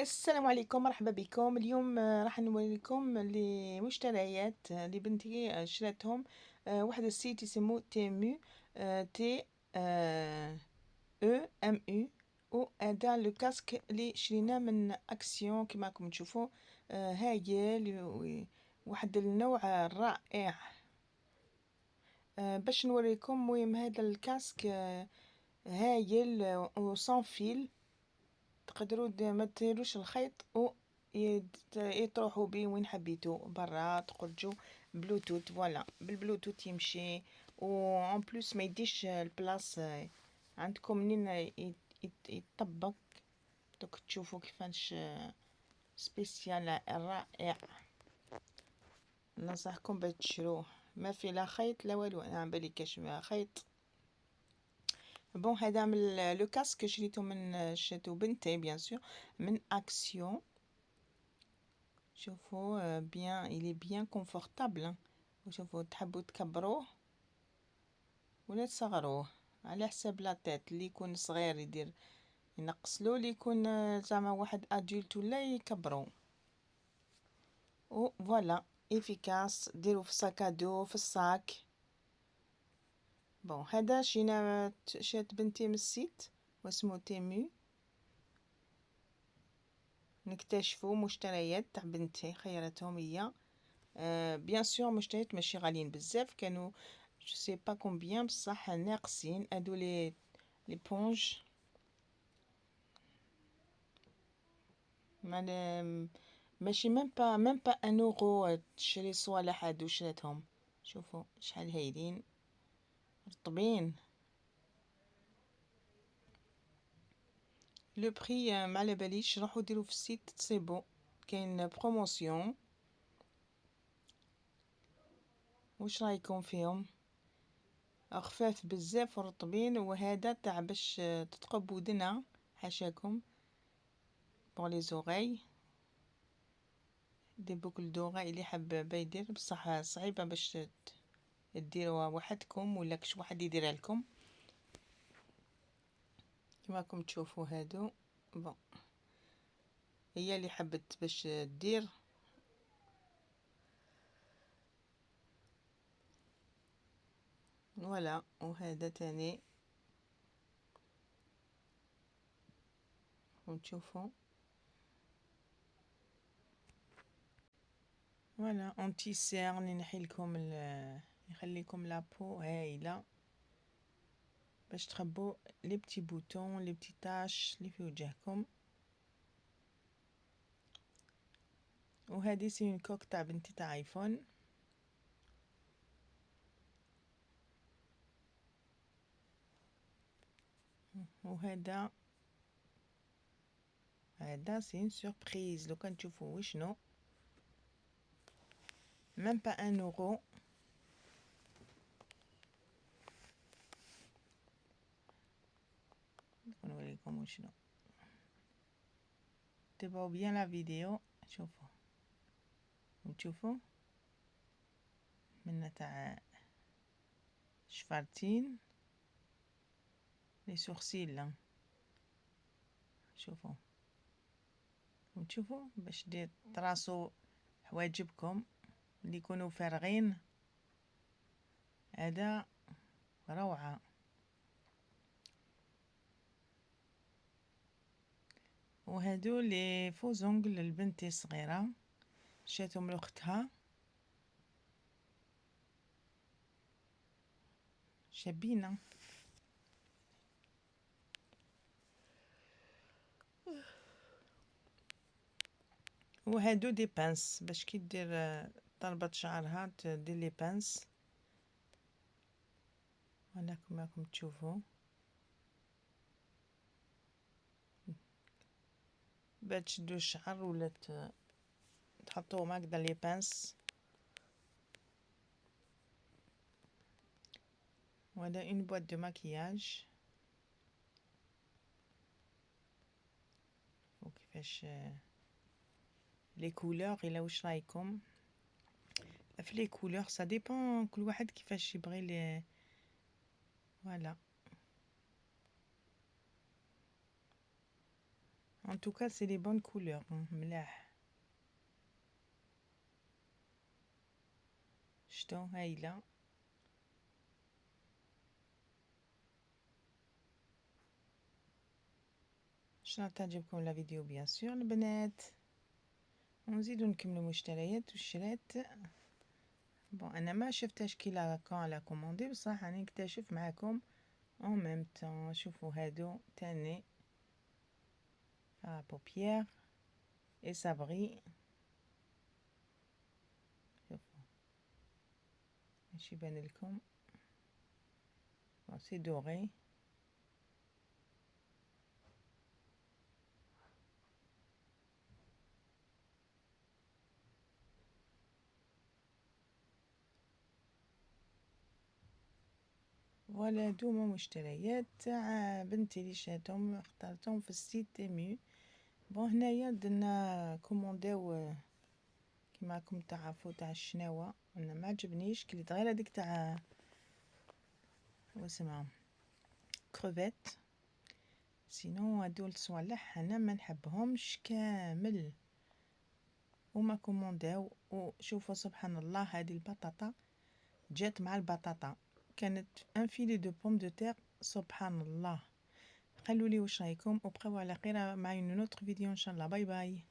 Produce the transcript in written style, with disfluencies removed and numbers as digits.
السلام عليكم، مرحبا بكم. اليوم راح نوريكم لي مشتريات لبنتي شراتهم. واحد السيت يسموه تيمو، تي او ام او. وهذا لو كاسك اللي شريناه من اكسيون كما راكم تشوفوا. هايل واحد النوع رائع. باش نوريكم، مهم هذا الكاسك هايل وصان فيل. تقدروا ما ديروش الخيط و يطروحوا بيه وين حبيتو برا، تخرجوا بلوتوث. فوالا بالبلوتوث يمشي، و اون بلوس ما يديش البلاص عندكم منين يطبق. دوك تشوفوا كيفاش سبيسيال رائع. ننصحكم باش تشروه، ما في لا خيط لا والو. انا عم بالي كاش خيط. بون هذا من لو كاسك شريته بنتي بيان سور من اكسيون. شوفوا بيان، الي بيان كونفورطابل. وشوفوا تحبوا تكبروه ولا تصغروه على حساب لا تيت. اللي يكون صغير يدير ينقصلو، اللي يكون زعما واحد ادولت ولا يكبرو. و فوالا افيكاس، ديرو في ساكادو في الصاك. بون هذا شات بنتي من السيت واسمو تيمو. نكتشفوا مشتريات تاع بنتي خيرتهم هي. بيان سور مشتريات ماشي غاليين بزاف، كانوا جو سي با كومبيان بصح ناقصين. هادو لي بونج ماشي ميم با ان اورو تشري صوالح. هادو شريتهم، شوفوا شحال هايلين رطبين. لو بري ما على باليش، روحوا ديروا في السيت تصيبوا كاين بروموسيون. واش رايكم فيهم؟ خفاف بزاف ورطبين. وهذا تاع باش تتقب ودنا حاشاكم بور لي زوغاي، دي بوكل دوغاي اللي حاب يدير. بصح صعيبه باش ديروها وحدكم ولا كش واحد يديرها لكم. كما راكم تشوفوا هادو. بون هي اللي حبت باش دير. ولا وهذا تاني وتشوفوا. ولا انتي سيرن ينحي لكم يخليكم لابو هايله باش تخبوا لي بتي بوتون لي بتي تاش اللي في وجهكم. وهذه سي اون كوك تاع بنتي تاع ايفون. وهذا سي اون سوربريز. لو كان تشوفوا وشنو، ميم با ان اورو. نوريكم وشنو. تبعوا بيان لا فيديو. شوفوا وتشوفوا من تاع شفارتين لي سورسيل. شوفوا وتشوفوا باش دير تراسو حواجبكم اللي يكونوا فارغين. هذا روعه. وهادو لي فوزونغل للبنت الصغيره شاتهم لاختها، شابينه. وهادو دي بانس باش كي دير تربط شعرها دير لي بانس. ولا كما راكم تشوفوا باش تشدو الشعر ولا تحطوهم هكذا لي بانس. وهذا اون بواط دو ماكياج. وكيفاش لي كولور. الى واش رايكم في لي كولور؟ سا ديبون كل واحد كيفاش يبغي لي. فوالا En tout cas, c'est les bonnes couleurs. ملاح. شتو هايلة. ان شاء الله تعجبكم لا فيديو بيان سور البنات. ونزيدو نكملو مشتريات وشريت. بون انا ما شفتهاش كي لا كوموندي، بصح راني نكتشف معاكم اون ميم طون. شوفوا هادو تاني بوبيير اي صابغي. شوفوا ماشي يبان لكم. بون سي دوري. فوالا هادو هما مشتريات تاع بنتي اللي شاتهم اختارتهم في السيت تيمو. بون هنايا درنا كومونداو كيما راكم تعرفوا تاع الشناوه. انا ما عجبنيش كليت غير هذيك تاع واسمها كروفيت. سينو هادو الصوالح انا ما نحبهمش كامل. وما كومونداو وشوفوا سبحان الله هذه البطاطا جات مع البطاطا كانت ان فيلي دو بوم دو تير. سبحان الله. خلوا لي واش رايكم وبقاو على خير مع نوتر فيديو ان شاء الله. باي باي.